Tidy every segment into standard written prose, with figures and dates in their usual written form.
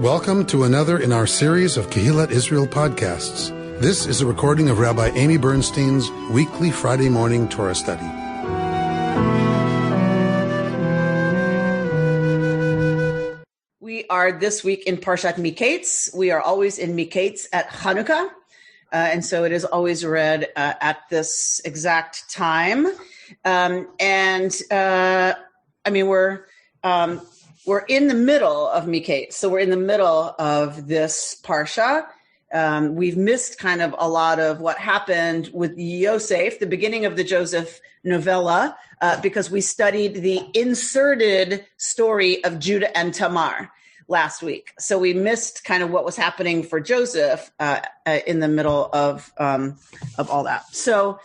Welcome to another in our series of Kehillat Israel podcasts. This is a recording of Rabbi Amy Bernstein's weekly Friday morning Torah study. We are this week in Parshat Miketz. We are always in Miketz at Hanukkah, and so it is always read at this exact time. We're in the middle of Miketz, so we're in the middle of this parsha. We've missed kind of a lot of what happened with Yosef, the beginning of the Joseph novella, because we studied the inserted story of Judah and Tamar last week. So we missed kind of what was happening for Joseph in the middle of all that. So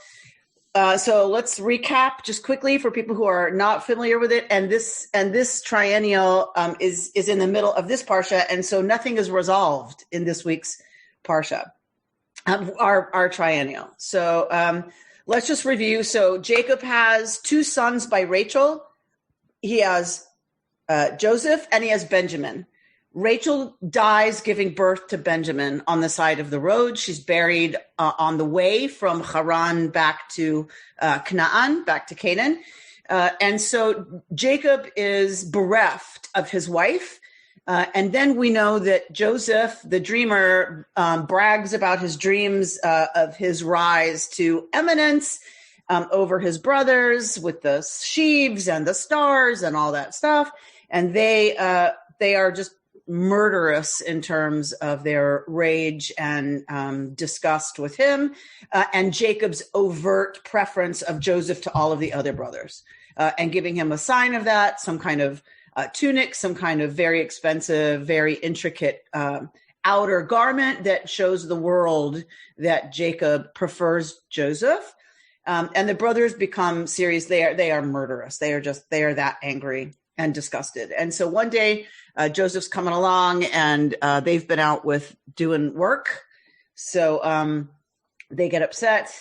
let's recap just quickly for people who are not familiar with it. And this triennial is in the middle of this parsha, and so nothing is resolved in this week's parsha, our triennial. So let's just review. So Jacob has two sons by Rachel. He has Joseph and he has Benjamin. Rachel dies giving birth to Benjamin on the side of the road. She's buried on the way from Haran back to Canaan, back to Canaan. And so Jacob is bereft of his wife. And then we know that Joseph, the dreamer, brags about his dreams of his rise to eminence over his brothers with the sheaves and the stars and all that stuff. And they are just murderous in terms of their rage and disgust with him, and Jacob's overt preference of Joseph to all of the other brothers, and giving him a sign of that, some kind of tunic, some kind of very expensive, very intricate outer garment that shows the world that Jacob prefers Joseph. And the brothers become serious. They are murderous. They are that angry and disgusted. And so one day, Joseph's coming along, and they've been out with doing work. So they get upset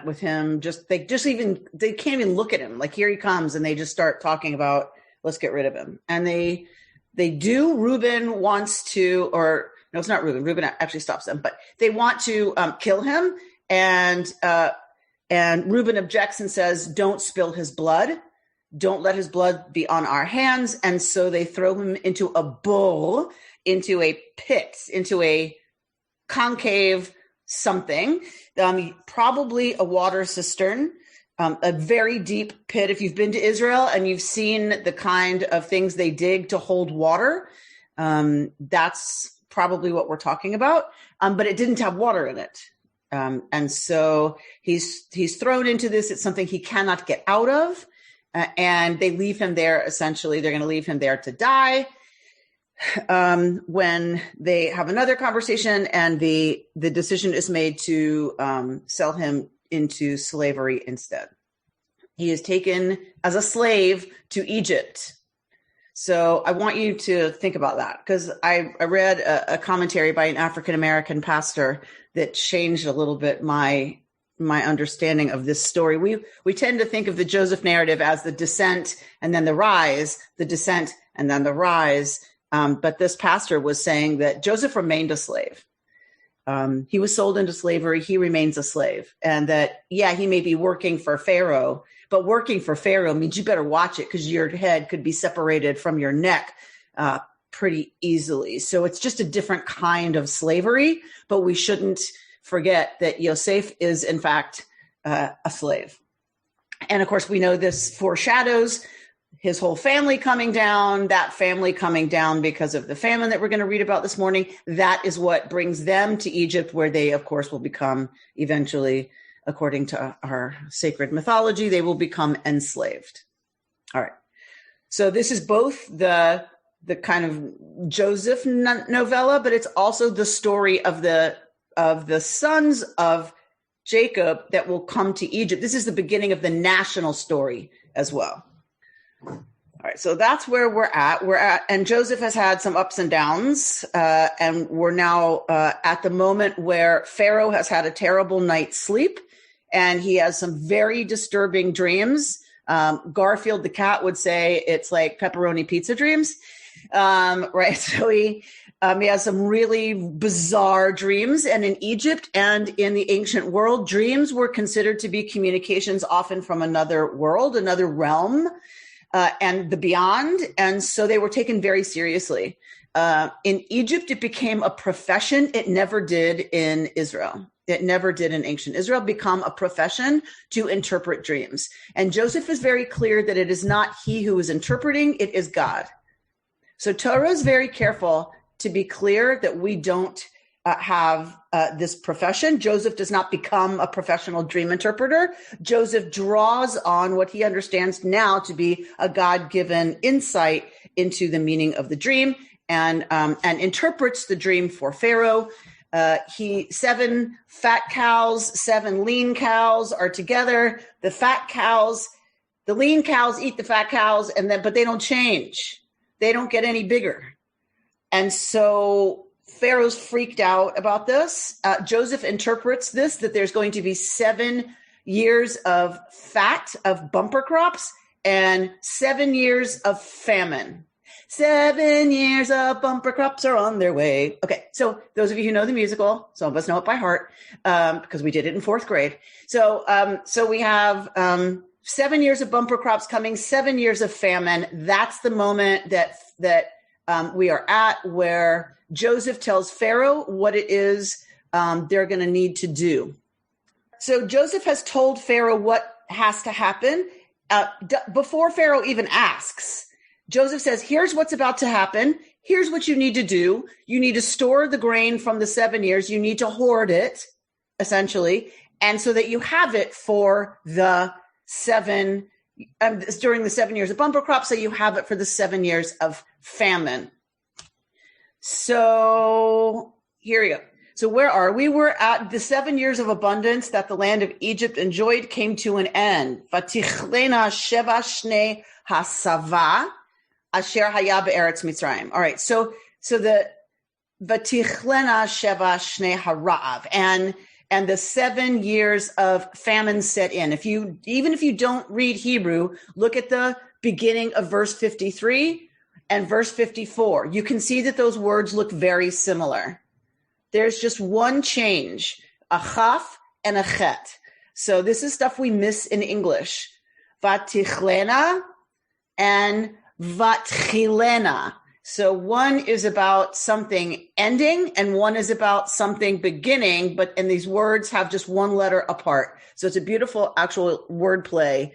with him. They can't even look at him. Like, here he comes, and they just start talking about, let's get rid of him. And they do. Reuben wants to, or no, it's not Reuben. Reuben actually stops them, but they want to kill him. And Reuben objects and says, "Don't spill his blood. Don't let his blood be on our hands." And so they throw him into a bowl, into a pit, into a concave something, probably a water cistern, a very deep pit. If you've been to Israel and you've seen the kind of things they dig to hold water, that's probably what we're talking about. But it didn't have water in it. And so he's thrown into this. It's something he cannot get out of. And they leave him there. Essentially, they're going to leave him there to die. When they have another conversation, and the decision is made to sell him into slavery instead. He is taken as a slave to Egypt. So I want you to think about that, because I read a commentary by an African-American pastor that changed a little bit my understanding of this story. We tend to think of the Joseph narrative as the descent and then the rise, the descent and then the rise. But this pastor was saying that Joseph remained a slave. He was sold into slavery. He remains a slave. And that, he may be working for Pharaoh, but working for Pharaoh means you better watch it, because your head could be separated from your neck pretty easily. So it's just a different kind of slavery, but we shouldn't forget that Yosef is, in fact, a slave. And of course, we know this foreshadows his whole family coming down, that family coming down because of the famine that we're going to read about this morning. That is what brings them to Egypt, where they, of course, will become eventually, according to our sacred mythology, they will become enslaved. All right. So this is both the kind of Joseph novella, but it's also the story of the sons of Jacob that will come to Egypt. This is the beginning of the national story as well. All right, so that's where we're at, and Joseph has had some ups and downs, and we're now at the moment where Pharaoh has had a terrible night's sleep, and he has some very disturbing dreams. Garfield the cat would say it's like pepperoni pizza dreams, right? So He has some really bizarre dreams. And in Egypt and in the ancient world, dreams were considered to be communications often from another world, another realm, and the beyond. And so they were taken very seriously. In Egypt, it became a profession. It never did in Israel. It never did in ancient Israel become a profession to interpret dreams. And Joseph is very clear that it is not he who is interpreting, it is God. So Torah is very careful to be clear that we don't have this profession. Joseph does not become a professional dream interpreter. Joseph draws on what he understands now to be a God-given insight into the meaning of the dream and interprets the dream for Pharaoh. 7 fat cows, 7 lean cows are together. The lean cows eat the fat cows, but they don't change. They don't get any bigger. And so Pharaoh's freaked out about this. Joseph interprets this, that there's going to be 7 years of fat, of bumper crops, and 7 years of famine. 7 years of bumper crops are on their way. Okay, so those of you who know the musical, some of us know it by heart because we did it in 4th grade. So we have 7 years of bumper crops coming, 7 years of famine. That's the moment that we are at, where Joseph tells Pharaoh what it is they're going to need to do. So Joseph has told Pharaoh what has to happen before Pharaoh even asks. Joseph says, here's what's about to happen. Here's what you need to do. You need to store the grain from the 7 years. You need to hoard it, essentially, and so that you have it for the during the 7 years of bumper crops, so you have it for the 7 years of famine. So here we go. So where are we? We're at the 7 years of abundance that the land of Egypt enjoyed came to an end. Vatichlena sheva shnei hasava asher haya be'eretz Mitzrayim. All right. So the vatichlena sheva shnei harav and the 7 years of famine set in. Even if you don't read Hebrew, look at the beginning of verse 53 and verse 54. You can see that those words look very similar. There's just one change, a chaf and a chet. So this is stuff we miss in English. Vatichlena and vatchilena. So one is about something ending and one is about something beginning, and these words have just one letter apart. So it's a beautiful actual wordplay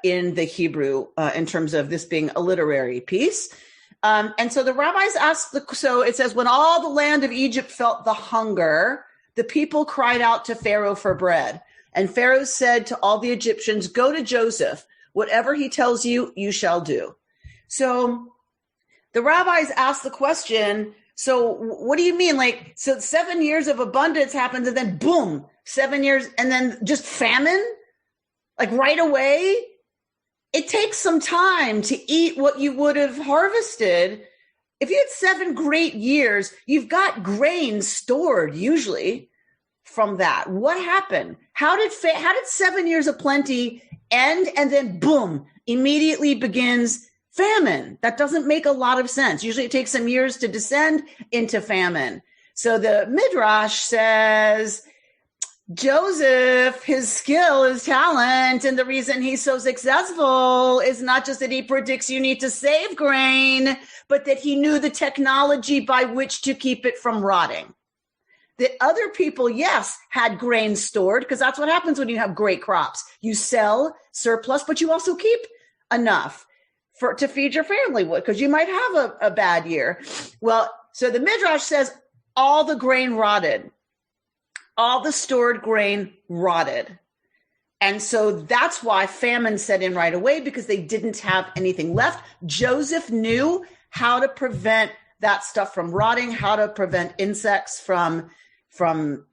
in the Hebrew in terms of this being a literary piece. And so the rabbis asked, so it says, when all the land of Egypt felt the hunger, the people cried out to Pharaoh for bread. And Pharaoh said to all the Egyptians, go to Joseph. Whatever he tells you, you shall do. So the rabbis asked the question, so what do you mean? So 7 years of abundance happens and then boom, 7 years and then just famine? Right away? It takes some time to eat what you would have harvested. If you had 7 great years, you've got grain stored usually from that. What happened? How did 7 years of plenty end and then boom, immediately begins famine? That doesn't make a lot of sense. Usually it takes some years to descend into famine. So the Midrash says, Joseph, his skill, his talent, and the reason he's so successful is not just that he predicts you need to save grain, but that he knew the technology by which to keep it from rotting. That other people, yes, had grain stored, because that's what happens when you have great crops. You sell surplus, but you also keep enough to feed your family, because you might have a bad year. Well, so the Midrash says all the grain rotted. All the stored grain rotted. And so that's why famine set in right away, because they didn't have anything left. Joseph knew how to prevent that stuff from rotting, how to prevent insects from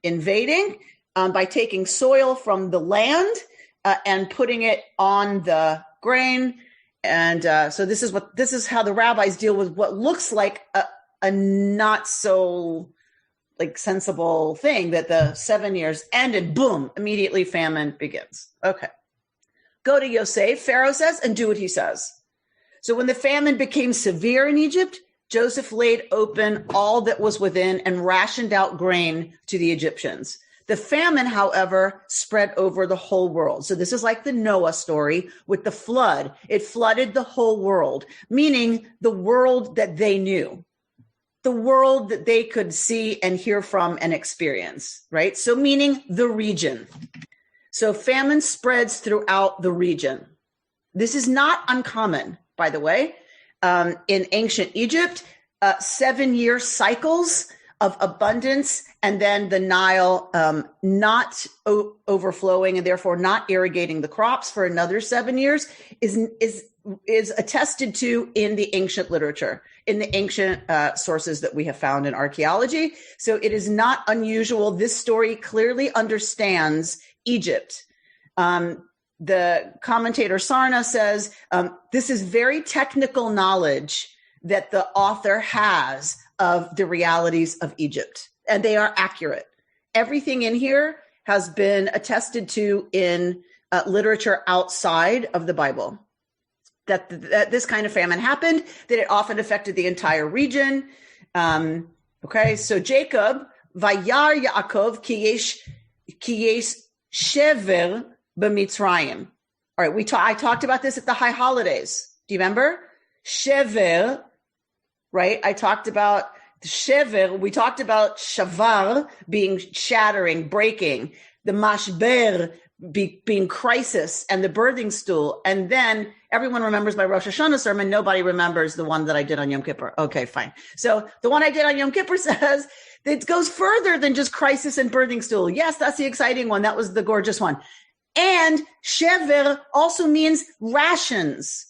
invading by taking soil from the land and putting it on the grain. And so this is how the rabbis deal with what looks like a not so sensible thing, that the 7 years ended, boom, immediately famine begins. Okay. Go to Yosef, Pharaoh says, and do what he says. So when the famine became severe in Egypt, Joseph laid open all that was within and rationed out grain to the Egyptians. The famine, however, spread over the whole world. So this is like the Noah story with the flood. It flooded the whole world, meaning the world that they knew, the world that they could see and hear from and experience, right? So meaning the region. So famine spreads throughout the region. This is not uncommon, by the way. In ancient Egypt, 7-year cycles of abundance, and then the Nile not overflowing and therefore not irrigating the crops for another 7 years is attested to in the ancient literature, in the ancient sources that we have found in archaeology. So it is not unusual. This story clearly understands Egypt. The commentator Sarna says, this is very technical knowledge that the author has of the realities of Egypt, and they are accurate. Everything in here has been attested to in literature outside of the Bible, that this kind of famine happened, that it often affected the entire region. Okay, so Jacob, Vayar Yaakov ki yesh shever b'Mitzrayim. All right, I talked about this at the high holidays. Do you remember? Shever, right? I talked about shever. We talked about shavar being shattering, breaking, the mashber being crisis, and the birthing stool. And then everyone remembers my Rosh Hashanah sermon. Nobody remembers the one that I did on Yom Kippur. Okay, fine. So the one I did on Yom Kippur says it goes further than just crisis and birthing stool. Yes, that's the exciting one. That was the gorgeous one. And shever also means rations.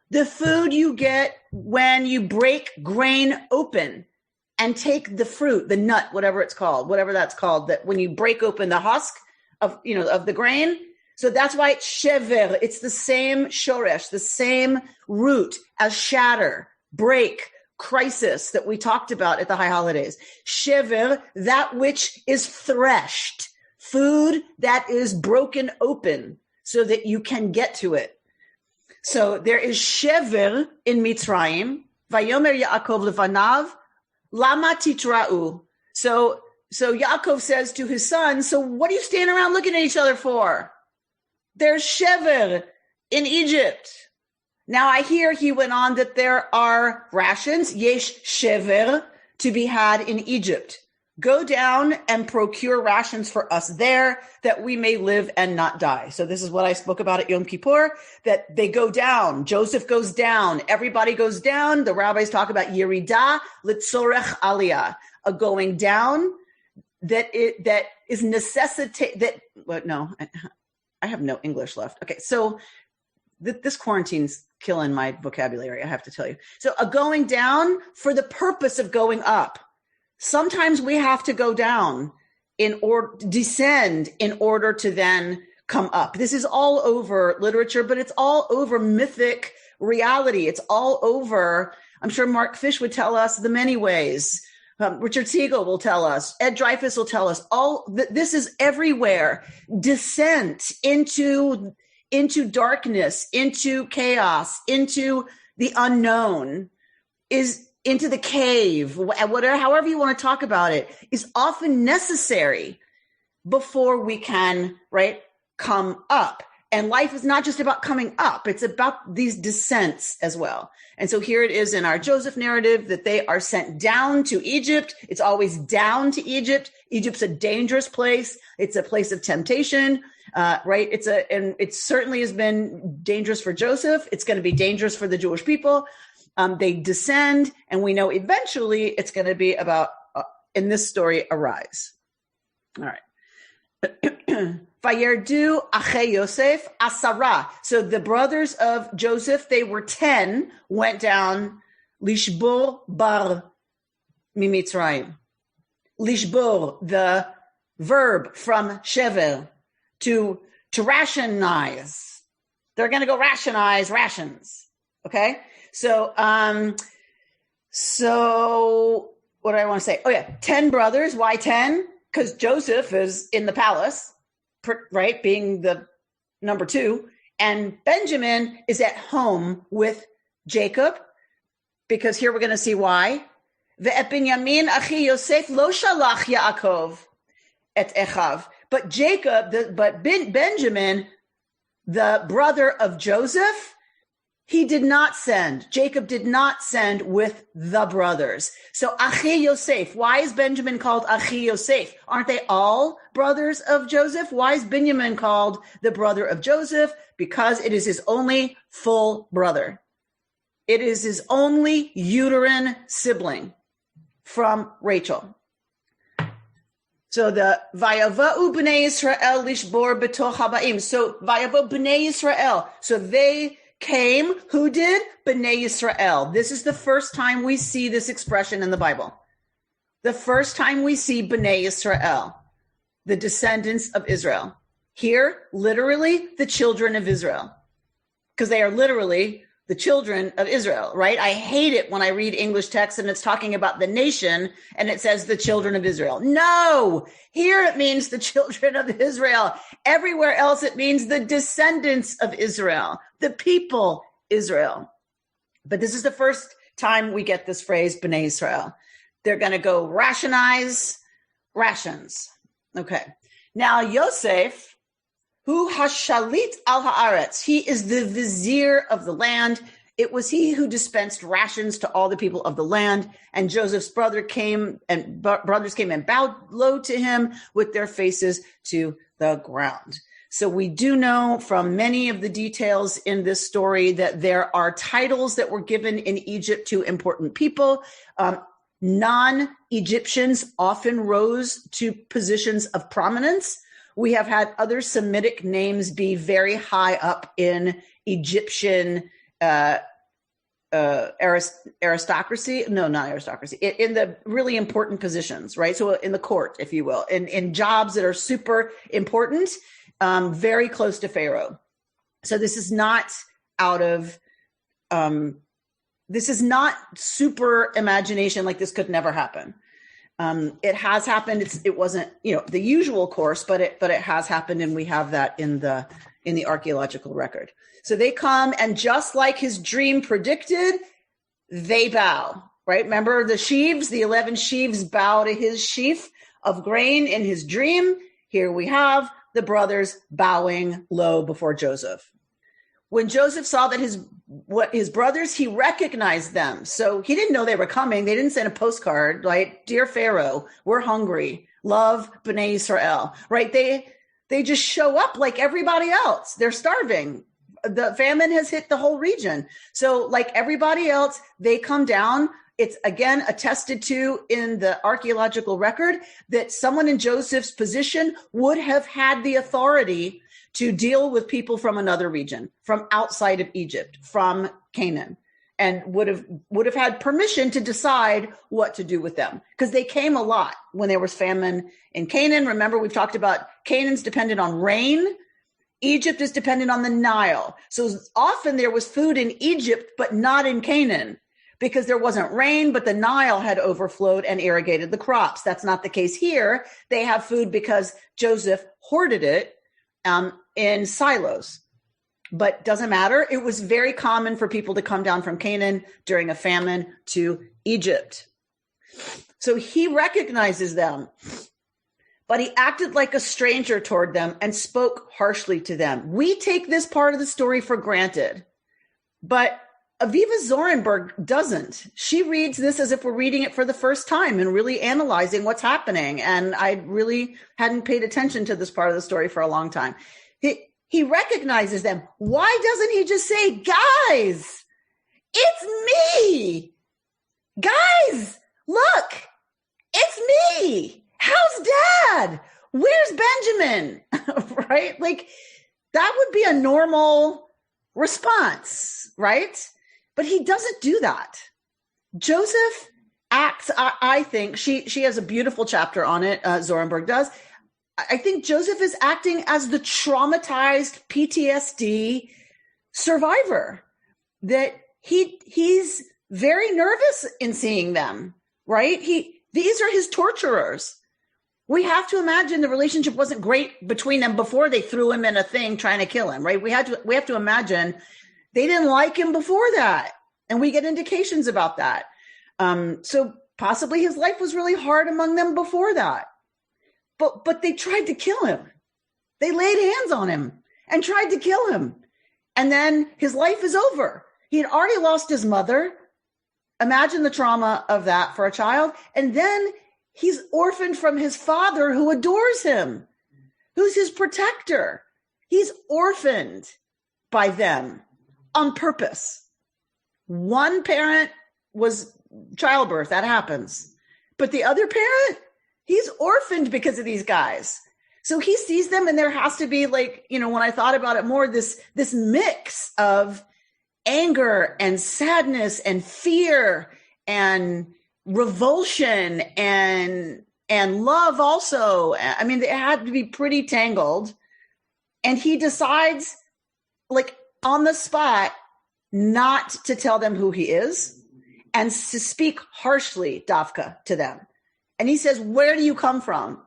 The food you get when you break grain open and take the fruit, the nut, whatever that's called, that when you break open the husk of the grain. So that's why it's shever. It's the same shoresh, the same root as shatter, break, crisis that we talked about at the high holidays. Shever, that which is threshed, food that is broken open so that you can get to it. So there is shever in Mitzrayim. Vayomer Yaakov levanav, lama titra'u. So Yaakov says to his son, so what are you standing around looking at each other for? There's shever in Egypt. Now I hear, he went on, that there are rations, yesh shever, to be had in Egypt. Go down and procure rations for us there, that we may live and not die. So this is what I spoke about at Yom Kippur, that they go down. Joseph goes down. Everybody goes down. The rabbis talk about yerida litzorech aliyah, a going down that is necessitate. I have no English left. Okay, so this quarantine's killing my vocabulary, I have to tell you. So a going down for the purpose of going up. Sometimes we have to go down descend in order to then come up. This is all over literature, but it's all over mythic reality. It's all over, I'm sure Mark Fish would tell us the many ways. Richard Siegel will tell us. Ed Dreyfus will tell us. This is everywhere. Descent into darkness, into chaos, into the unknown, is into the cave, whatever, however you want to talk about it, is often necessary before we can, come up. And life is not just about coming up. It's about these descents as well. And so here it is in our Joseph narrative that they are sent down to Egypt. It's always down to Egypt. Egypt's a dangerous place. It's a place of temptation, right? And it certainly has been dangerous for Joseph. It's going to be dangerous for the Jewish people. They descend, and we know eventually it's going to be about, in this story, a rise. All right. Vayerdu achei Yosef asara. So the brothers of Joseph, they were 10, went down. Lishbor bar mimitzrayim. Lishbor, the verb from shever, to rationize. They're going to go rationize rations. Okay. So what do I want to say? Oh yeah, 10 brothers. Why 10? Because Joseph is in the palace, right? Being the number 2. And Benjamin is at home with Jacob. because here we're going to see why. Ve'et Binyamin achi Yosef lo shalach Yaakov et echav. But Benjamin, the brother of Joseph, he did not send. Jacob did not send with the brothers. So Achi Yosef. Why is Benjamin called Achi Yosef? Aren't they all brothers of Joseph? Why is Benjamin called the brother of Joseph? Because it is his only full brother. It is his only uterine sibling from Rachel. So the Vayava'u b'nei Yisrael lishbor b'toch habayim. So Vayava'u b'nei Yisrael. So they came. Who did? B'nei Yisrael. This is the first time we see this expression in the Bible. The first time we see B'nai Yisrael, the descendants of Israel. Here, literally, the children of Israel. Because they are literally the children of Israel, right? I hate it when I read English text and it's talking about the nation and it says the children of Israel. No, here it means the children of Israel. Everywhere else it means the descendants of Israel, the people Israel. But this is the first time we get this phrase, B'nai Israel. They're going to go rationize rations. Okay. Now Yosef, who hashalit al haaretz, he is the vizier of the land. It was he who dispensed rations to all the people of the land. And Joseph's brothers came and bowed low to him with their faces to the ground. So we do know from many of the details in this story that there are titles that were given in Egypt to important people. Non-Egyptians often rose to positions of prominence. We have had other Semitic names be very high up in Egyptian aristocracy. No, not aristocracy. In the really important positions, right? So in the court, if you will, in jobs that are super important, very close to Pharaoh. So this is not out of, this is not super imagination, like this could never happen. It has happened. It wasn't, the usual course, but it has happened. And we have that in the archaeological record. So they come and just like his dream predicted, they bow, right? Remember the sheaves, the 11 sheaves bow to his sheaf of grain in his dream. Here we have the brothers bowing low before Joseph. When Joseph saw that his brothers, he recognized them. So he didn't know they were coming. They didn't send a postcard like, "Dear Pharaoh, we're hungry. Love B'nai Israel," right? They just show up like everybody else. They're starving. The famine has hit the whole region. So like everybody else, they come down. It's again attested to in the archaeological record that someone in Joseph's position would have had the authority to deal with people from another region, from outside of Egypt, from Canaan, and would have had permission to decide what to do with them, because they came a lot when there was famine in Canaan. Remember, we've talked about Canaan's dependent on rain. Egypt is dependent on the Nile. So often there was food in Egypt, but not in Canaan, because there wasn't rain, but the Nile had overflowed and irrigated the crops. That's not the case here. They have food because Joseph hoarded it in silos, but doesn't matter. It was very common for people to come down from Canaan during a famine to Egypt. So he recognizes them, but he acted like a stranger toward them and spoke harshly to them. We take this part of the story for granted, but Aviva Zorenberg doesn't. She reads this as if we're reading it for the first time and really analyzing what's happening. And I really hadn't paid attention to this part of the story for a long time. He recognizes them. Why doesn't he just say, "Guys, it's me. Guys, look, it's me. How's Dad? Where's Benjamin?" Right? Like that would be a normal response, right? But he doesn't do that. Joseph acts, I think, she has a beautiful chapter on it, Zorenberg does. I think Joseph is acting as the traumatized PTSD survivor, that he's very nervous in seeing them, right? These are his torturers. We have to imagine the relationship wasn't great between them before they threw him in a thing trying to kill him, right? We have to imagine they didn't like him before that. And we get indications about that. So possibly his life was really hard among them before that. But they tried to kill him. They laid hands on him and tried to kill him. And then his life is over. He had already lost his mother. Imagine the trauma of that for a child. And then he's orphaned from his father who adores him, who's his protector. He's orphaned by them on purpose. One parent was childbirth. That happens. But the other parent, he's orphaned because of these guys. So he sees them, and there has to be, like, you know, when I thought about it more, this mix of anger and sadness and fear and revulsion and love also. I mean, it had to be pretty tangled. And he decides, like, on the spot, not to tell them who he is and to speak harshly, Dafka, to them. And he says, where do you come from?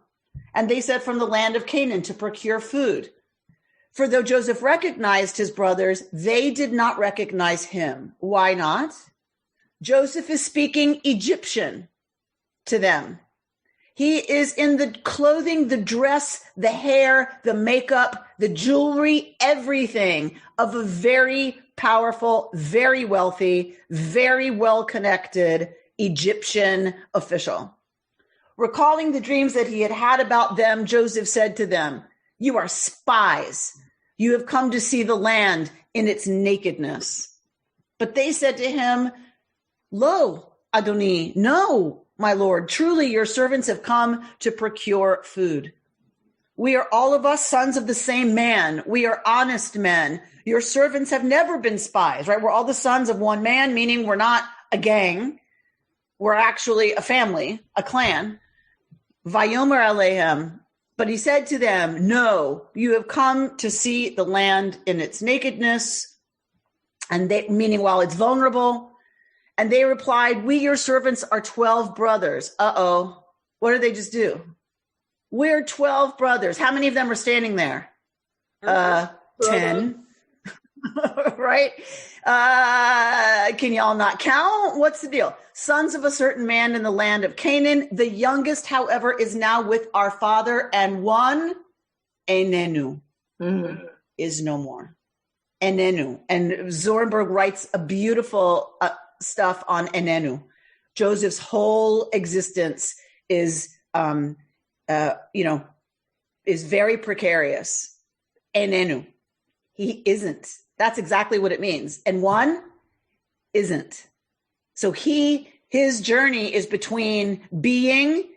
And they said, from the land of Canaan, to procure food. For though Joseph recognized his brothers, they did not recognize him. Why not? Joseph is speaking Egyptian to them. He is in the clothing, the dress, the hair, the makeup, the jewelry, everything of a very powerful, very wealthy, very well-connected Egyptian official. Recalling the dreams that he had had about them, Joseph said to them, you are spies. You have come to see the land in its nakedness. But they said to him, lo, Adoni, no, my lord, truly your servants have come to procure food. We are all of us sons of the same man. We are honest men. Your servants have never been spies, right? We're all the sons of one man, meaning we're not a gang. We're actually a family, a clan. Vayomer alehem. But he said to them, no, you have come to see the land in its nakedness, and they, meaning while it's vulnerable. And they replied, we, your servants, are 12 brothers. Uh-oh. What did they just do? We're 12 brothers. How many of them are standing there? 10. Right? Can y'all not count? What's the deal? Sons of a certain man in the land of Canaan. The youngest, however, is now with our father, and one, Enenu, is no more. Enenu. And Zorenberg writes a beautiful stuff on Enenu. Joseph's whole existence is, is very precarious. Enenu. He isn't. That's exactly what it means. And one isn't. So his journey is between being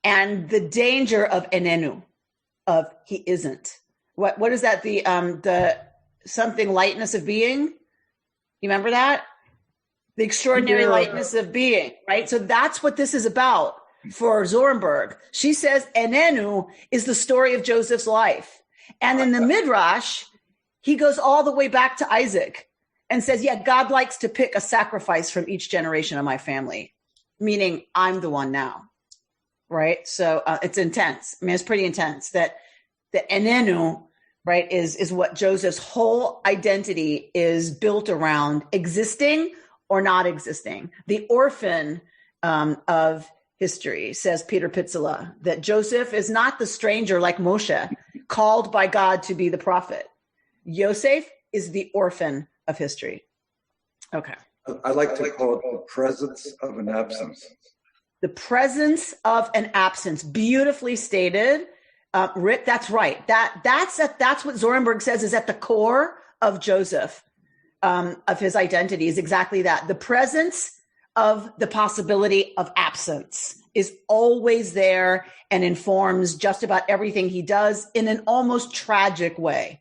and the danger of enenu, of he isn't. What is that? The something lightness of being? You remember that? The extraordinary lightness of being, right? So that's what this is about for Zorenberg. She says enenu is the story of Joseph's life. And in the Midrash, he goes all the way back to Isaac and says, yeah, God likes to pick a sacrifice from each generation of my family, meaning I'm the one now, right? So it's intense. I mean, it's pretty intense that the enenu, right, is what Joseph's whole identity is built around, existing or not existing. The orphan of history, says Peter Pitzela, that Joseph is not the stranger like Moshe, called by God to be the prophet. Yosef is the orphan of history. Okay. I like to call it the presence of an absence. The presence of an absence. Beautifully stated. Rick, that's right. That's what Zorenberg says is at the core of Joseph, of his identity, is exactly that. The presence of the possibility of absence is always there and informs just about everything he does in an almost tragic way.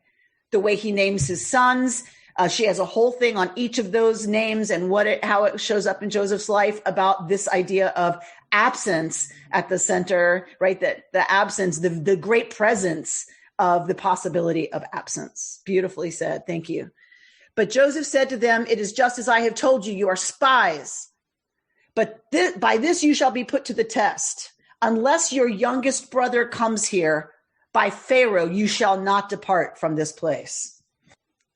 The way he names his sons. She has a whole thing on each of those names and how it shows up in Joseph's life about this idea of absence at the center, right? That the absence, the great presence of the possibility of absence. Beautifully said. Thank you. But Joseph said to them, it is just as I have told you, you are spies. But by this you shall be put to the test. Unless your youngest brother comes here, by Pharaoh, you shall not depart from this place.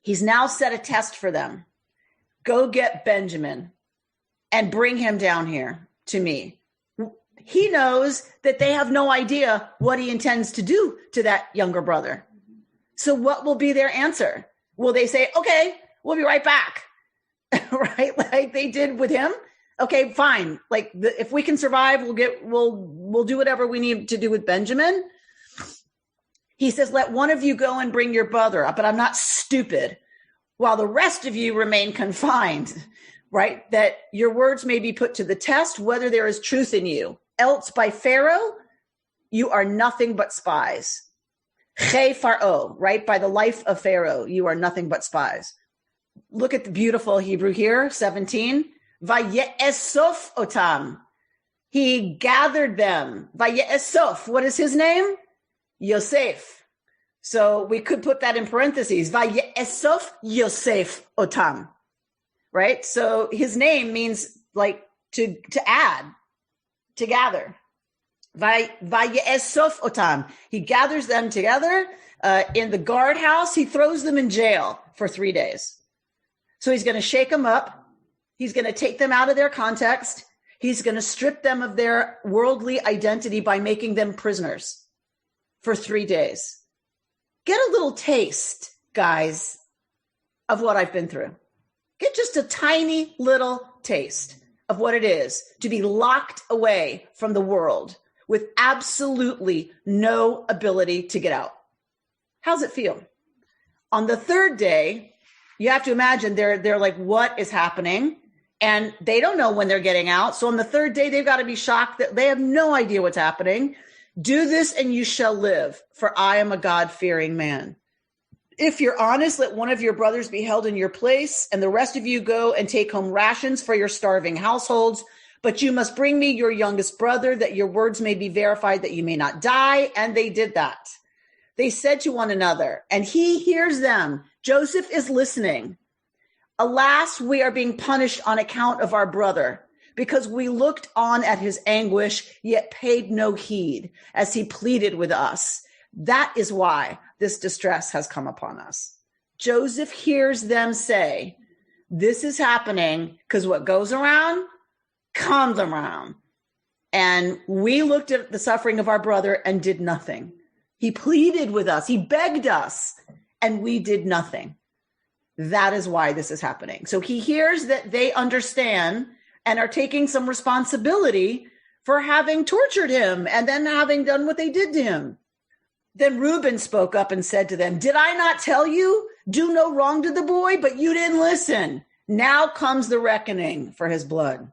He's now set a test for them. go get Benjamin and bring him down here to me. He knows that they have no idea what he intends to do to that younger brother. So what will be their answer? Will they say, okay, we'll be right back, right? Like they did with him. Okay, fine. Like if we can survive, we'll do whatever we need to do with Benjamin. He says, let one of you go and bring your brother up, but I'm not stupid, while the rest of you remain confined, right? That your words may be put to the test, whether there is truth in you. Else by Pharaoh, you are nothing but spies. Che Pharaoh, right? By the life of Pharaoh, you are nothing but spies. Look at the beautiful Hebrew here, 17. Vaye'esof otam. He gathered them. Vaye'esof. What is his name? Yosef. So we could put that in parentheses. Vaye'esof Yosef otam. Right? So his name means like to add, to gather. Vaye'esof otam. He gathers them together in the guardhouse. He throws them in jail for 3 days. So he's going to shake them up. He's going to take them out of their context. He's going to strip them of their worldly identity by making them prisoners for 3 days. Get a little taste, guys, of what I've been through. Get just a tiny little taste of what it is to be locked away from the world with absolutely no ability to get out. How's it feel? On the third day, you have to imagine they're like, what is happening? And they don't know when they're getting out. So on the third day, they've got to be shocked that they have no idea what's happening. Do this and you shall live, for I am a God-fearing man. If you're honest, let one of your brothers be held in your place, and the rest of you go and take home rations for your starving households. But you must bring me your youngest brother, that your words may be verified, that you may not die. And they did that. They said to one another, and he hears them. Joseph is listening. Alas, we are being punished on account of our brother, because we looked on at his anguish, yet paid no heed as he pleaded with us. That is why this distress has come upon us. Joseph hears them say, this is happening because what goes around comes around. And we looked at the suffering of our brother and did nothing. He pleaded with us. He begged us, and we did nothing. That is why this is happening. So he hears that they understand and are taking some responsibility for having tortured him and then having done what they did to him. Then Reuben spoke up and said to them, did I not tell you, do no wrong to the boy, but you didn't listen. Now comes the reckoning for his blood.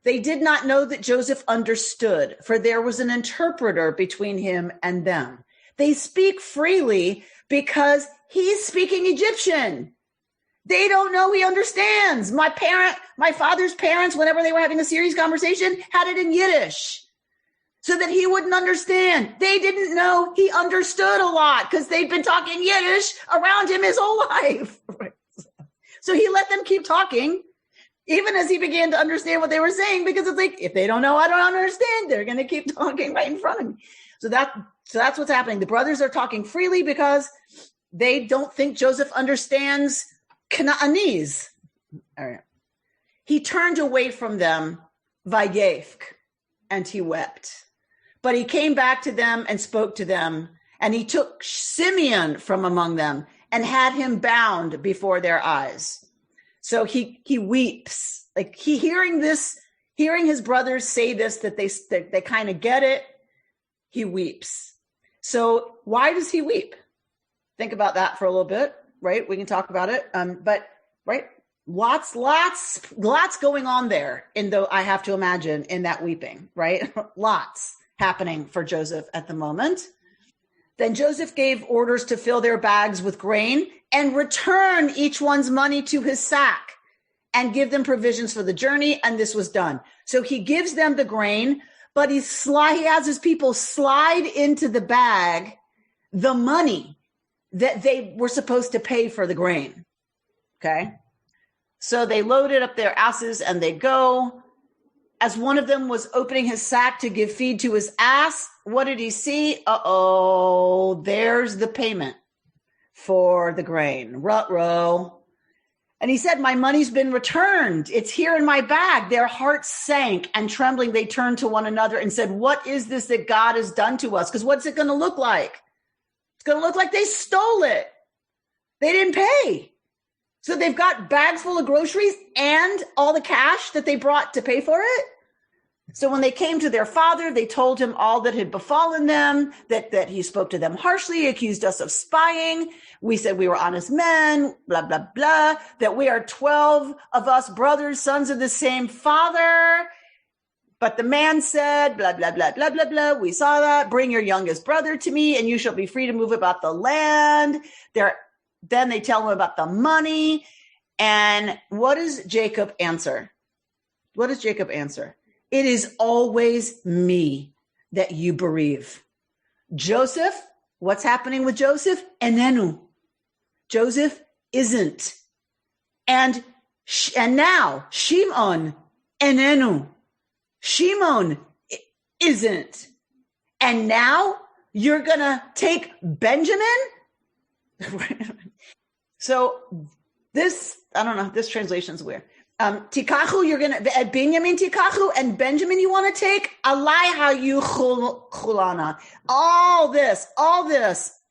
They did not know that Joseph understood, for there was an interpreter between him and them. They speak freely because he's speaking Egyptian. They don't know he understands. My father's parents, whenever they were having a serious conversation, had it in Yiddish so that he wouldn't understand. They didn't know he understood a lot because they'd been talking Yiddish around him his whole life. So he let them keep talking, even as he began to understand what they were saying, because it's like, if they don't know, I don't understand. They're going to keep talking right in front of me. So that's what's happening. The brothers are talking freely because they don't think Joseph understands Canaanese. All right. He turned away from them, vayefk, and he wept. But he came back to them and spoke to them, and he took Simeon from among them and had him bound before their eyes. So he weeps, like hearing his brothers say this, that they kind of get it. He weeps. So why does he weep? Think about that for a little bit, right? We can talk about it. But right, lots going on there. I have to imagine in that weeping, right? Lots happening for Joseph at the moment. Then Joseph gave orders to fill their bags with grain and return each one's money to his sack and give them provisions for the journey. And this was done. So he gives them the grain, but he has his people slide into the bag the money that they were supposed to pay for the grain. Okay. So they loaded up their asses and they go. As one of them was opening his sack to give feed to his ass, what did he see? There's the payment for the grain. Ruh-roh. And he said, my money's been returned. It's here in my bag. Their hearts sank, and trembling, they turned to one another and said, what is this that God has done to us? Because what's it going to look like? It's going to look like they stole it. They didn't pay. So they've got bags full of groceries and all the cash that they brought to pay for it. So when they came to their father, they told him all that had befallen them, that he spoke to them harshly, accused us of spying. We said we were honest men, blah, blah, blah, that we are 12 of us brothers, sons of the same father. But the man said, blah, blah, blah, blah, blah, blah. We saw that. Bring your youngest brother to me, and you shall be free to move about the land. Then they tell him about the money. And what does Jacob answer? What does Jacob answer? It is always me that you bereave. Joseph, what's happening with Joseph? Enenu. Joseph isn't. And now Shimon, enenu. Shimon isn't. And now you're going to take Benjamin? So this, I don't know, this translation's weird. Tikachu, you're going to, Benjamin tikachu, and Benjamin you want to take? Alaiha you chulana. All this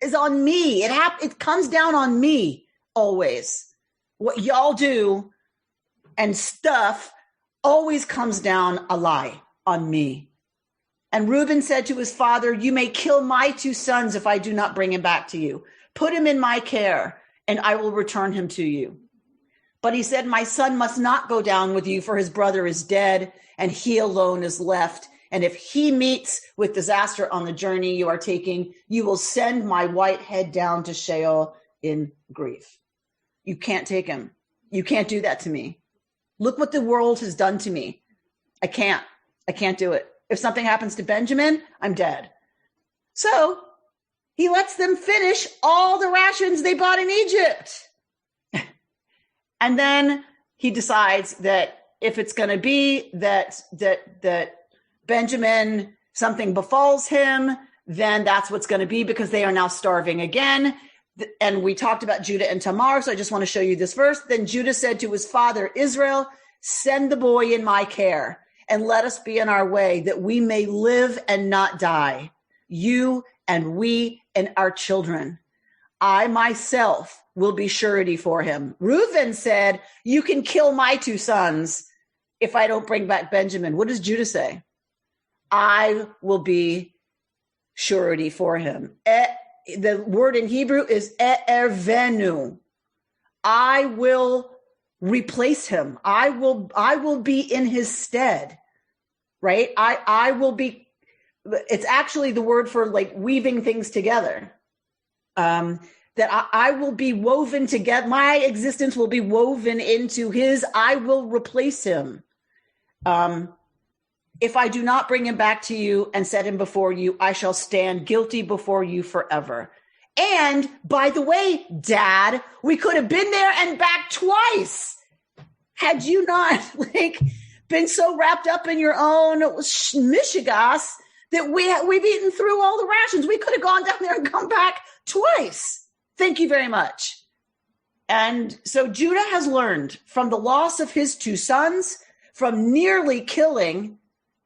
is on me. It comes down on me always. What y'all do and stuff always comes down alai, on me. And Reuben said to his father, you may kill my 2 sons if I do not bring him back to you. Put him in my care, and I will return him to you. But he said, my son must not go down with you, for his brother is dead, and he alone is left. And if he meets with disaster on the journey you are taking, you will send my white head down to Sheol in grief. You can't take him. You can't do that to me. Look what the world has done to me. I can't do it. If something happens to Benjamin, I'm dead. So he lets them finish all the rations they bought in Egypt. And then he decides that if it's going to be that Benjamin, something befalls him, then that's what's going to be, because they are now starving again. And we talked about Judah and Tamar, so I just want to show you this verse. Then Judah said to his father Israel, send the boy in my care, and let us be on our way, that we may live and not die, you and we and our children. I myself will be surety for him. Reuben said, you can kill my 2 sons if I don't bring back Benjamin. What does Judah say? I will be surety for him. The word in Hebrew is e'ervenu. I will replace him. I will be in his stead, right? I will be, it's actually the word for like weaving things together. That I will be woven together. My existence will be woven into his. I will replace him. If I do not bring him back to you and set him before you, I shall stand guilty before you forever. And by the way, Dad, we could have been there and back twice. Had you not been so wrapped up in your own mishigas that we've eaten through all the rations. We could have gone down there and come back twice. Thank you very much. And so Judah has learned from the loss of his 2 sons, from nearly killing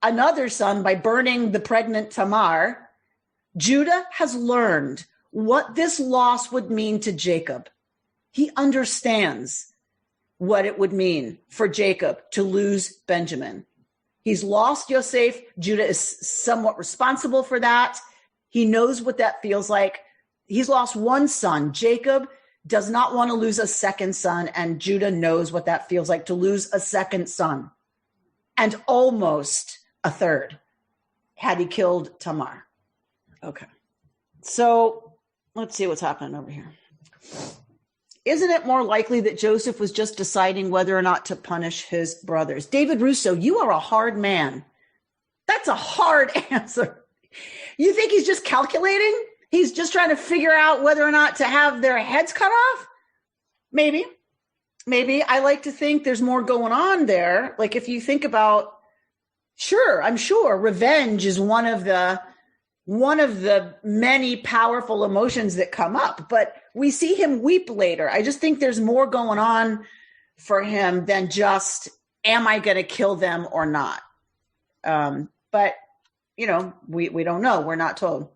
another son by burning the pregnant Tamar. Judah has learned what this loss would mean to Jacob. He understands what it would mean for Jacob to lose Benjamin. He's lost Yosef. Judah is somewhat responsible for that. He knows what that feels like. He's lost 1 son. Jacob does not want to lose a 2nd son, and Judah knows what that feels like to lose a 2nd son, and almost a 3rd had he killed Tamar. Okay. So let's see what's happening over here. Isn't it more likely that Joseph was just deciding whether or not to punish his brothers? David Russo, you are a hard man. That's a hard answer. You think he's just calculating? He's just trying to figure out whether or not to have their heads cut off? Maybe. I like to think there's more going on there. Like if you think about, I'm sure revenge is one of the many powerful emotions that come up, but we see him weep later. I just think there's more going on for him than just, am I going to kill them or not? But, we don't know. We're not told.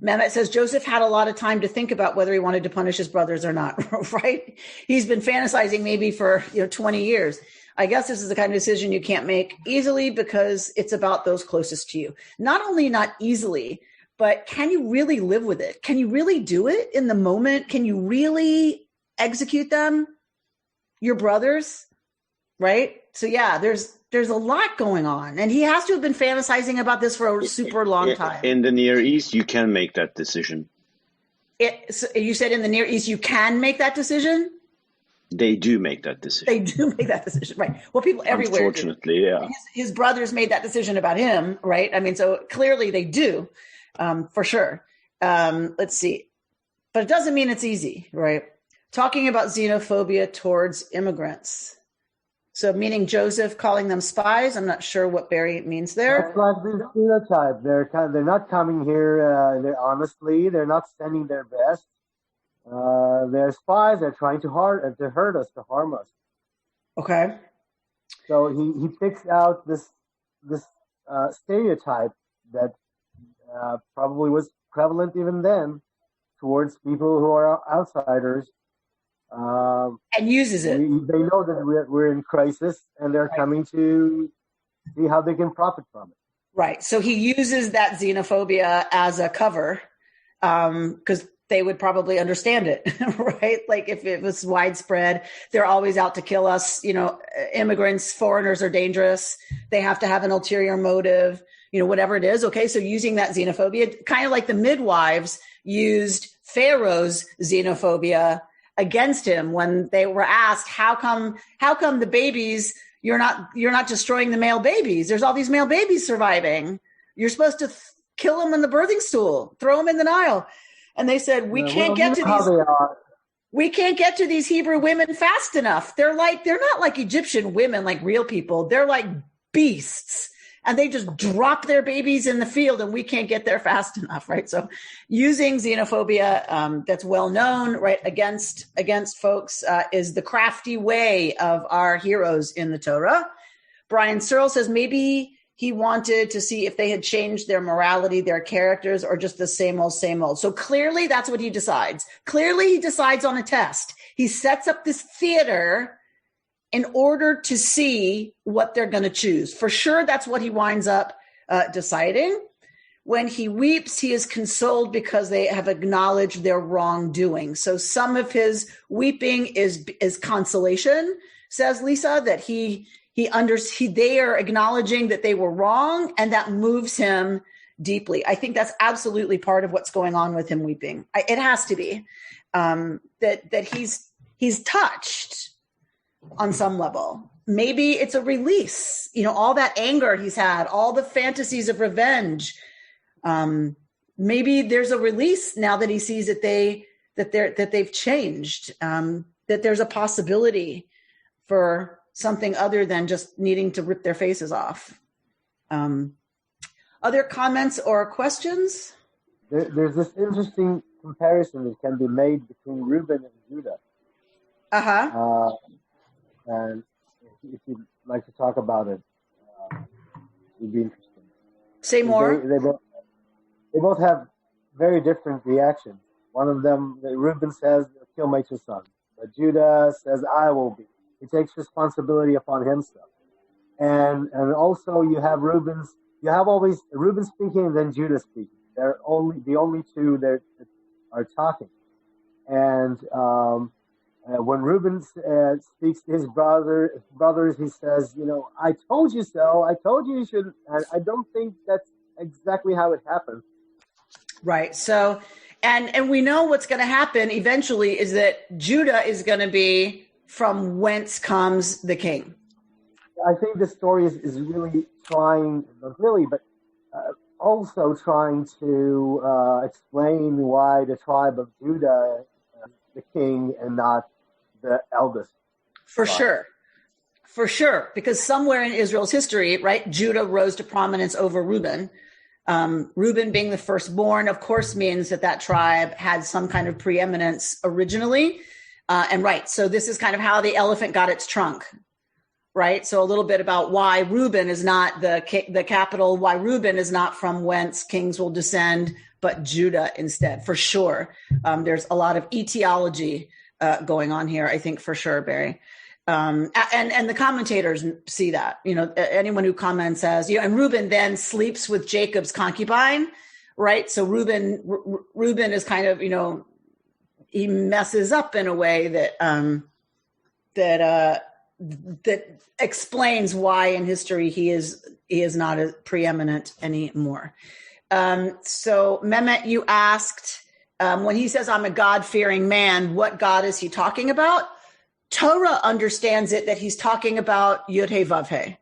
Mehmet says Joseph had a lot of time to think about whether he wanted to punish his brothers or not, right? He's been fantasizing maybe for 20 years. I guess this is the kind of decision you can't make easily because it's about those closest to you. Not only not easily, but can you really live with it? Can you really do it in the moment? Can you really execute them? Your brothers, right? So yeah, there's a lot going on, and he has to have been fantasizing about this for a super long time. In the Near East, you can make that decision. You said in the Near East, you can make that decision? They do make that decision. They do make that decision, right? Well, people everywhere unfortunately, yeah. His brothers made that decision about him, right? I mean, so clearly they do, for sure. Let's see. But it doesn't mean it's easy, right? Talking about xenophobia towards immigrants. So meaning Joseph calling them spies. I'm not sure what Barry means there. That's like the stereotype. They're not coming here. They're not sending their best. They're spies. They're trying to hurt us, to harm us. Okay. So he picks out this stereotype that probably was prevalent even then towards people who are outsiders. And uses it. They know that we're in crisis, and they're coming to see how they can profit from it. Right. So he uses that xenophobia as a cover, because they would probably understand it, right? Like if it was widespread, they're always out to kill us. Immigrants, foreigners are dangerous. They have to have an ulterior motive, whatever it is. Okay. So using that xenophobia, kind of like the midwives used Pharaoh's xenophobia against him when they were asked, how come the babies, you're not destroying the male babies? There's all these male babies surviving. You're supposed to kill them in the birthing stool, throw them in the Nile. And they said, we can't get to these Hebrew women fast enough. They're not like Egyptian women, like real people. They're like beasts. And they just drop their babies in the field, and we can't get there fast enough, right? So using xenophobia that's well known, right, against folks is the crafty way of our heroes in the Torah. Brian Searle says maybe he wanted to see if they had changed their morality, their characters, or just the same old, same old. So clearly that's what he decides. Clearly he decides on a test. He sets up this theater in order to see what they're going to choose. For sure, that's what he winds up deciding. When he weeps, he is consoled because they have acknowledged their wrongdoing. So some of his weeping is consolation, says Lisa, that they are acknowledging that they were wrong, and that moves him deeply. I think that's absolutely part of what's going on with him weeping. It has to be that he's touched on some level. Maybe it's a release, all that anger he's had, all the fantasies of revenge. Maybe there's a release now that he sees that they've changed, that there's a possibility for something other than just needing to rip their faces off. Other comments or questions? There's this interesting comparison that can be made between Reuben and Judah. Uh-huh. And if you'd like to talk about it, it would be interesting. Say more. They both have very different reactions. One of them, Reuben says, kill my two sons. But Judah says, I will be. He takes responsibility upon himself. And also you have always Reuben speaking and then Judah speaking. They're the only two that are talking. And when Reuben speaks to his brothers, he says, I told you so. I told you should. And I don't think that's exactly how it happened. Right. So, and we know what's going to happen eventually is that Judah is going to be from whence comes the king. I think the story is really trying, not really, but also trying to explain why the tribe of Judah is the king and not the eldest. For sure. Because somewhere in Israel's history, right, Judah rose to prominence over Reuben. Reuben being the firstborn, of course, means that tribe had some kind of preeminence originally. And right, so this is kind of how the elephant got its trunk, right? So a little bit about why Reuben is not the capital, why Reuben is not from whence kings will descend, but Judah instead, for sure. There's a lot of etiology going on here, I think, for sure, Barry. And the commentators see that, anyone who comments says, and Reuben then sleeps with Jacob's concubine, right? So Reuben is kind of, he messes up in a way that explains why in history he is not as preeminent anymore. So Mehmet, you asked, when he says, I'm a God-fearing man, what God is he talking about? Torah understands it that he's talking about Yud-Heh-Vav-Heh,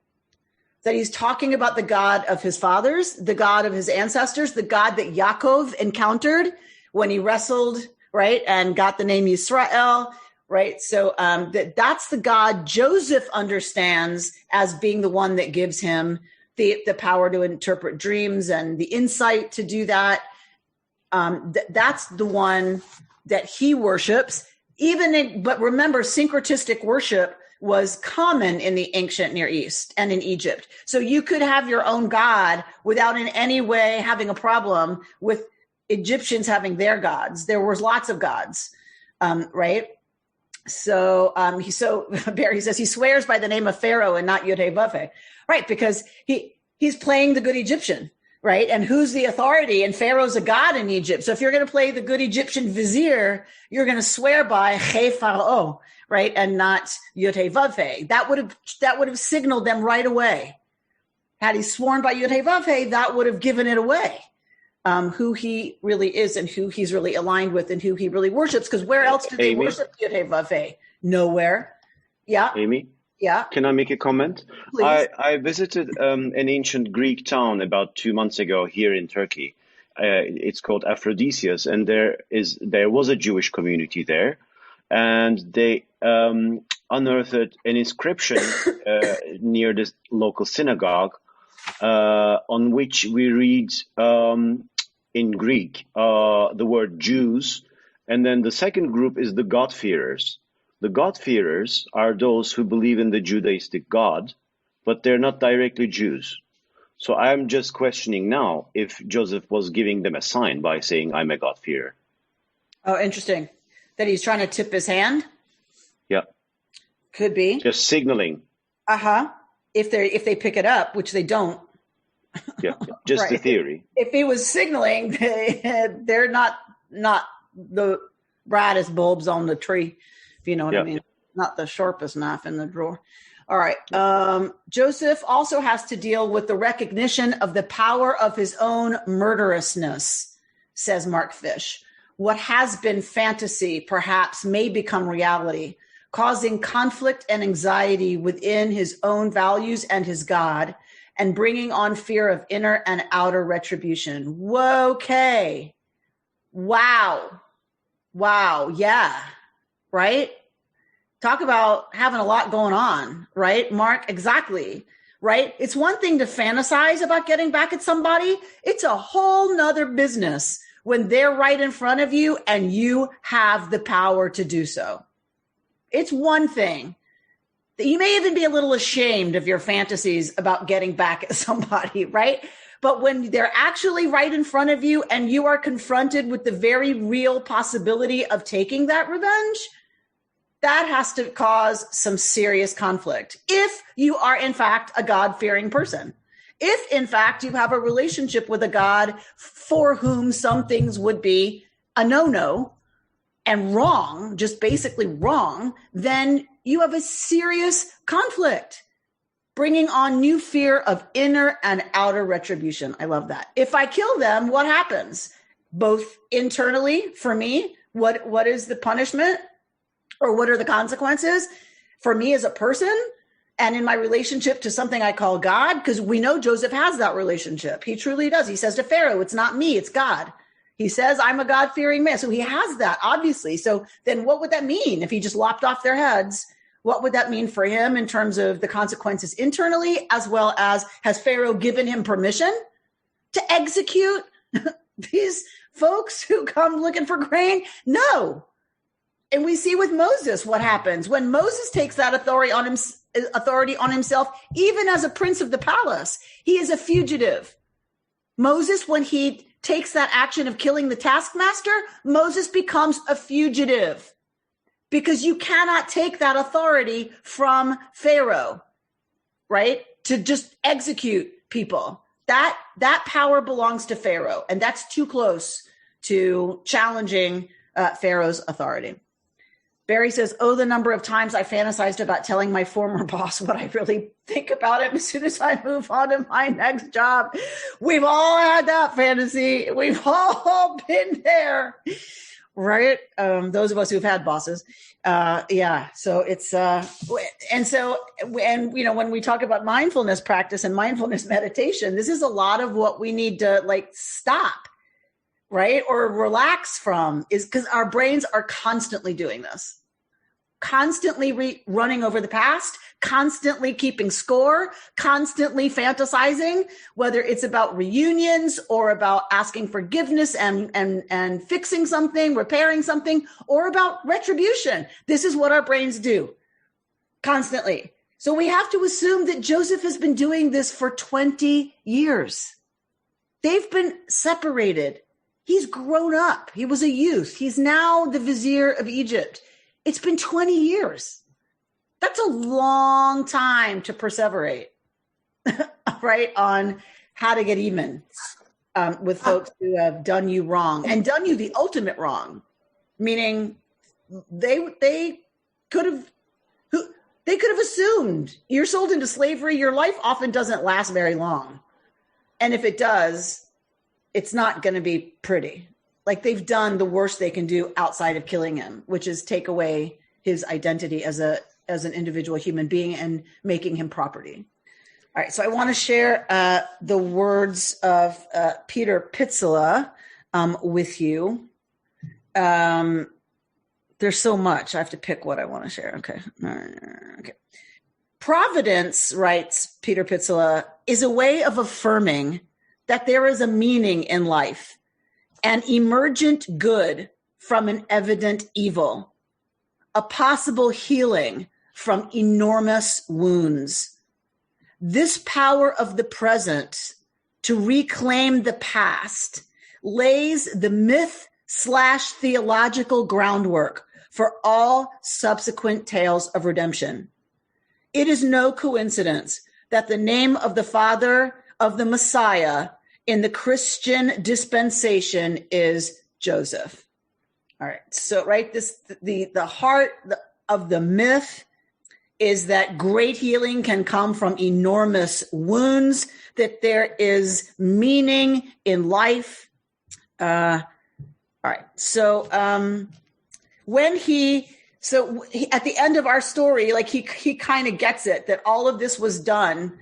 that he's talking about the God of his fathers, the God of his ancestors, the God that Yaakov encountered when he wrestled, right, and got the name Yisrael, right? So that's the God Joseph understands as being the one that gives him the power to interpret dreams and the insight to do that. That's the one that he worships. But remember, syncretistic worship was common in the ancient Near East and in Egypt. So you could have your own God without in any way having a problem with Egyptians having their gods. There was lots of gods, right? So Barry says he swears by the name of Pharaoh and not Yud-Heh-Vav-Heh, right? Because he's playing the good Egyptian, right? And who's the authority? And Pharaoh's a god in Egypt. So if you're going to play the good Egyptian vizier, you're going to swear by Che Pharaoh, right? And not Yud-Heh-Vav-Heh. That would have signaled them right away. Had he sworn by Yud-Heh-Vav-Heh, that would have given it away. Who he really is and who he's really aligned with and who he really worships. Because where else do they worship Yud-Heh-Vav-Heh? Nowhere. Yeah. Amy? Yeah. Can I make a comment? Please. I visited an ancient Greek town about 2 months ago here in Turkey. It's called Aphrodisias, and there was a Jewish community there, and they unearthed an inscription near this local synagogue on which we read in Greek the word Jews, and then the second group is the God-fearers. The God-fearers are those who believe in the Judaistic God, but they're not directly Jews. So I'm just questioning now if Joseph was giving them a sign by saying, I'm a God-fearer. Oh, interesting. That he's trying to tip his hand? Yeah. Could be. Just signaling. Uh-huh. If they pick it up, which they don't. Yeah, just right. the theory. If he was signaling, they're not the brightest bulbs on the tree, if you know what I mean. Not the sharpest knife in the drawer. All right. Joseph also has to deal with the recognition of the power of his own murderousness, says Mark Fish. What has been fantasy perhaps may become reality, causing conflict and anxiety within his own values and his God, and bringing on fear of inner and outer retribution. Whoa, okay. Wow. Yeah. Right? Talk about having a lot going on, right? Mark, exactly. Right? It's one thing to fantasize about getting back at somebody. It's a whole nother business when they're right in front of you and you have the power to do so. It's one thing. You may even be a little ashamed of your fantasies about getting back at somebody, right? But when they're actually right in front of you and you are confronted with the very real possibility of taking that revenge, that has to cause some serious conflict. If you are, in fact, a God-fearing person, if, in fact, you have a relationship with a God for whom some things would be a no-no and wrong, just basically wrong, then you have a serious conflict, bringing on new fear of inner and outer retribution. I love that. If I kill them, what happens? Both internally, for me, what is the punishment? Or what are the consequences for me as a person and in my relationship to something I call God? Because we know Joseph has that relationship. He truly does. He says to Pharaoh, it's not me, it's God. He says, I'm a God-fearing man. So he has that, obviously. So then what would that mean if he just lopped off their heads? What would that mean for him in terms of the consequences internally, as well as has Pharaoh given him permission to execute these folks who come looking for grain? No. And we see with Moses what happens when Moses takes that authority on himself, even as a prince of the palace. He is a fugitive. Moses, when he takes that action of killing the taskmaster, Moses becomes a fugitive because you cannot take that authority from Pharaoh, right? To just execute people. That power belongs to Pharaoh, and that's too close to challenging Pharaoh's authority. Barry says, oh, the number of times I fantasized about telling my former boss what I really think about him as soon as I move on to my next job. We've all had that fantasy. We've all been there, right? Those of us who've had bosses. Yeah. So it's, and when we talk about mindfulness practice and mindfulness meditation, this is a lot of what we need to stop, right? Or relax from, is because our brains are constantly doing this, constantly running over the past, constantly keeping score, constantly fantasizing, whether it's about reunions or about asking forgiveness and fixing something, repairing something, or about retribution. This is what our brains do constantly. So we have to assume that Joseph has been doing this for 20 years. They've been separated. He's grown up. He was a youth. He's now the vizier of Egypt. It's been 20 years. That's a long time to perseverate, right, on how to get even with folks who have done you wrong and done you the ultimate wrong, meaning they could have assumed you're sold into slavery. Your life often doesn't last very long. And if it does, it's not going to be pretty. Like, they've done the worst they can do outside of killing him, which is take away his identity as an individual human being and making him property. All right. So I want to share the words of Peter Pitzela with you. There's so much. I have to pick what I want to share. Okay. Okay. Providence, writes Peter Pitzela, is a way of affirming that there is a meaning in life, an emergent good from an evident evil, a possible healing from enormous wounds. This power of the present to reclaim the past lays the myth/theological groundwork for all subsequent tales of redemption. It is no coincidence that the name of the father of the Messiah in the Christian dispensation is Joseph. All right. So, right, the heart of the myth is that great healing can come from enormous wounds, that there is meaning in life. All right. So, at the end of our story, he kind of gets it, that all of this was done.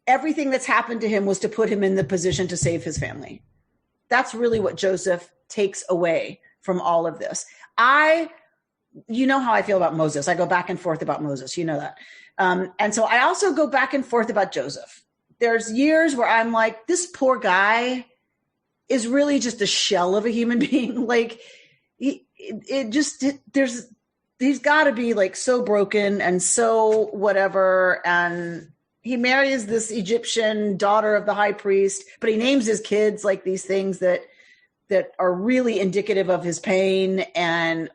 Everything that's happened to him was to put him in the position to save his family. That's really what Joseph takes away from all of this. You know how I feel about Moses. I go back and forth about Moses. You know that. And so I also go back and forth about Joseph. There's years where I'm like, this poor guy is really just a shell of a human being. He's got to be so broken and so whatever. And he marries this Egyptian daughter of the high priest, but he names his kids these things that are really indicative of his pain. And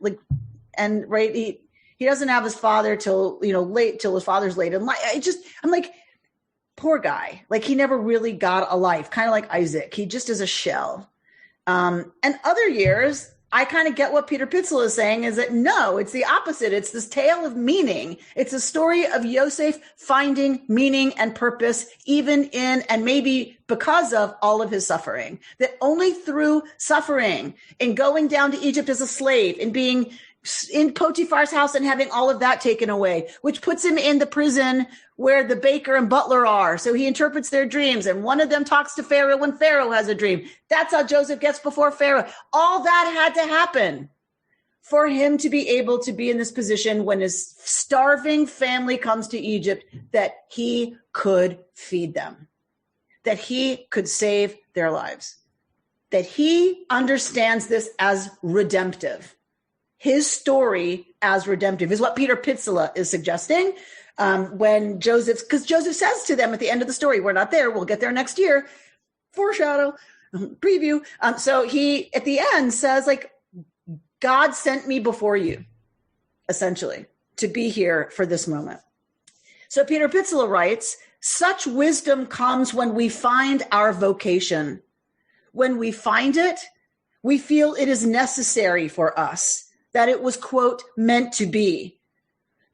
right, he doesn't have his father till his father's late in life. I'm like, poor guy. He never really got a life, kind of like Isaac. He just is a shell. And other years, I kind of get what Peter Pitzela is saying, is that no, it's the opposite. It's this tale of meaning. It's a story of Yosef finding meaning and purpose, even in, and maybe because of, all of his suffering. That only through suffering, and going down to Egypt as a slave, and being in Potiphar's house and having all of that taken away, which puts him in the prison where the baker and butler are. So he interprets their dreams, and one of them talks to Pharaoh when Pharaoh has a dream. That's how Joseph gets before Pharaoh. All that had to happen for him to be able to be in this position when his starving family comes to Egypt, that he could feed them, that he could save their lives, that he understands this as redemptive. his story as redemptive, is what Peter Pitzela is suggesting. When because Joseph says to them at the end of the story, we're not there, we'll get there next year, foreshadow, preview. So he, at the end, says, like, God sent me before you, essentially, to be here for this moment. So Peter Pitzela writes, such wisdom comes when we find our vocation. When we find it, we feel it is necessary for us, that it was, quote, meant to be,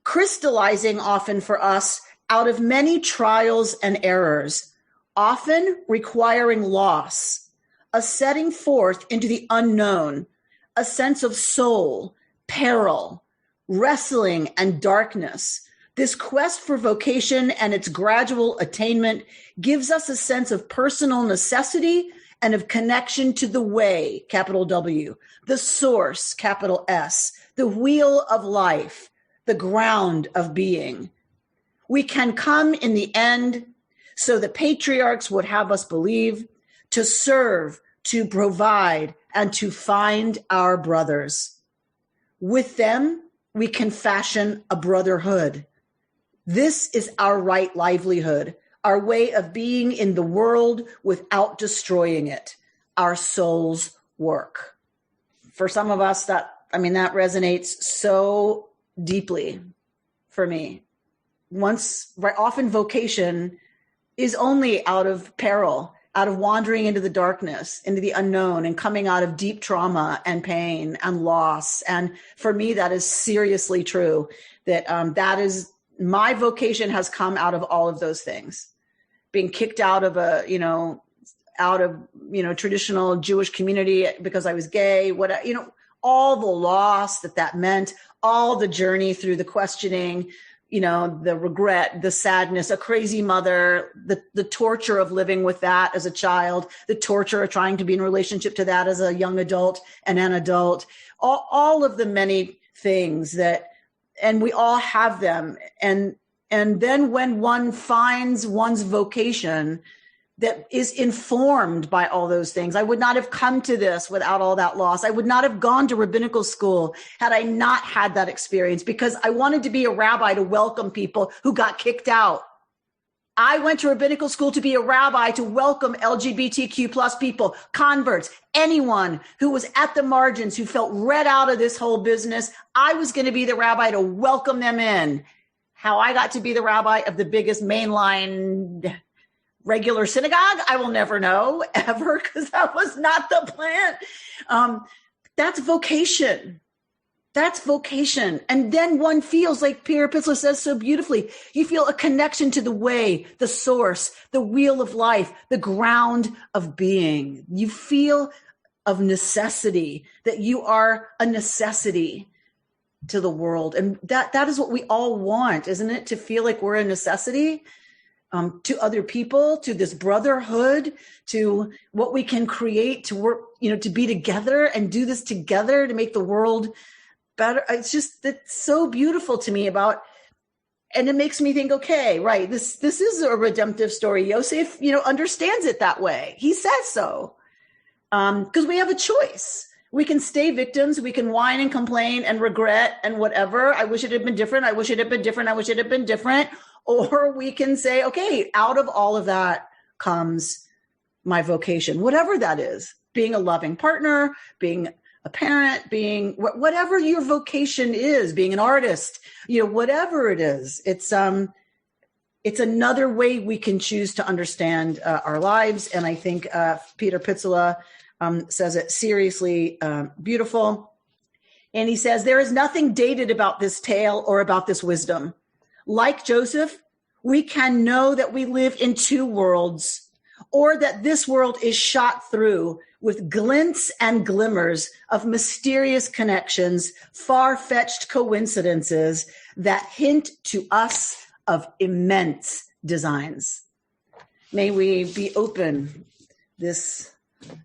crystallizing often for us out of many trials and errors, often requiring loss, a setting forth into the unknown, a sense of soul, peril, wrestling, and darkness. This quest for vocation and its gradual attainment gives us a sense of personal necessity and of connection to the way, capital W, the source, capital S, the wheel of life, the ground of being. We can come in the end, so the patriarchs would have us believe, to serve, to provide, and to find our brothers. With them, we can fashion a brotherhood. This is our right livelihood, our way of being in the world without destroying it, our soul's work. For some of us, that resonates so deeply for me. Often vocation is only out of peril, out of wandering into the darkness, into the unknown, and coming out of deep trauma and pain and loss. And for me, that is seriously true, that that is my vocation has come out of all of those things. Being kicked out of traditional Jewish community because I was gay, all the loss that meant, all the journey through the questioning, the regret, the sadness, a crazy mother, the torture of living with that as a child, the torture of trying to be in relationship to that as a young adult and an adult, all of the many things and we all have them. And then when one finds one's vocation that is informed by all those things, I would not have come to this without all that loss. I would not have gone to rabbinical school had I not had that experience, because I wanted to be a rabbi to welcome people who got kicked out. I went to rabbinical school to be a rabbi to welcome LGBTQ plus people, converts, anyone who was at the margins, who felt read out of this whole business. I was going to be the rabbi to welcome them in. How I got to be the rabbi of the biggest mainline regular synagogue, I will never know ever, because that was not the plan. That's vocation. That's vocation. And then one feels, like Peter Pitzela says so beautifully, you feel a connection to the way, the source, the wheel of life, the ground of being. You feel of necessity, that you are a necessity to the world. And that is what we all want, isn't it? To feel like we're a necessity to other people, to this brotherhood, to what we can create, to work, to be together and do this together to make the world better. It's so beautiful to me and it makes me think, okay, right, this is a redemptive story. Yosef, understands it that way. He says so. Because we have a choice. We can stay victims. We can whine and complain and regret and whatever. I wish it had been different. I wish it had been different. I wish it had been different. Or we can say, okay, out of all of that comes my vocation, whatever that is, being a loving partner, being a parent, being whatever your vocation is, being an artist, whatever it is, it's another way we can choose to understand our lives. And I think Peter Pitzela says it seriously beautiful. And he says, there is nothing dated about this tale or about this wisdom. Like Joseph, we can know that we live in two worlds, or that this world is shot through with glints and glimmers of mysterious connections, far-fetched coincidences that hint to us of immense designs. May we be open this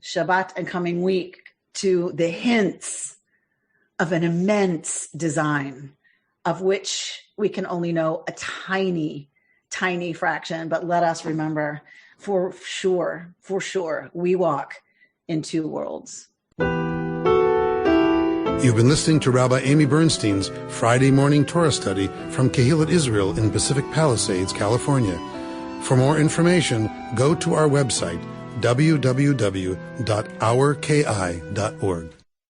Shabbat and coming week to the hints of an immense design, of which we can only know a tiny, tiny fraction. But let us remember, for sure, we walk in two worlds. You've been listening to Rabbi Amy Bernstein's Friday Morning Torah Study from Kehillat Israel in Pacific Palisades, California. For more information, go to our website, www.ourki.org.